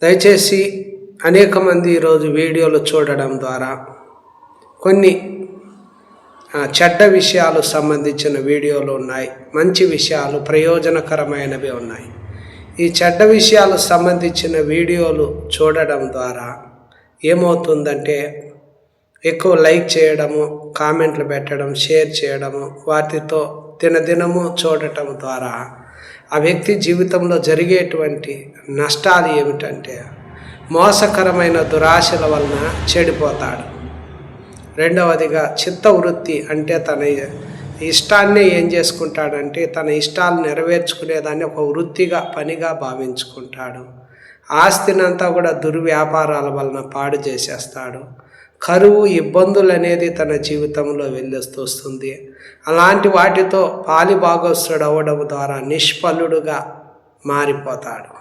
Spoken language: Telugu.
దయచేసి అనేక మంది ఈరోజు వీడియోలు చూడడం ద్వారా కొన్ని చెడ్డ విషయాలు సంబంధించిన వీడియోలు ఉన్నాయి, మంచి విషయాలు ప్రయోజనకరమైనవి ఉన్నాయి. ఈ చెడ్డ విషయాలు సంబంధించిన వీడియోలు చూడడం ద్వారా ఏమవుతుందంటే ఎక్కువ లైక్ చేయడము, కామెంట్లు పెట్టడం, షేర్ చేయడము, వాటితో దినదినము చూడటం ద్వారా ఆ వ్యక్తి జీవితంలో జరిగేటువంటి నష్టాలు ఏమిటంటే మోసకరమైన దురాశల వలన చెడిపోతాడు. రెండవదిగా చిత్తవృత్తి అంటే తన ఇష్టాన్నే ఏం చేసుకుంటాడంటే తన ఇష్టాలు నెరవేర్చుకునేదాన్ని ఒక వృత్తిగా పనిగా భావించుకుంటాడు. ఆస్తినంతా కూడా దుర్వ్యాపారాల వలన పాడు చేసేస్తాడు. కరువు ఇబ్బందులు అనేది తన జీవితంలో వెళ్ళొస్తుంది. అలాంటి వాటితో పాలిభాగస్తుడు అవ్వడం ద్వారా నిష్ఫలుడుగా మారిపోతాడు.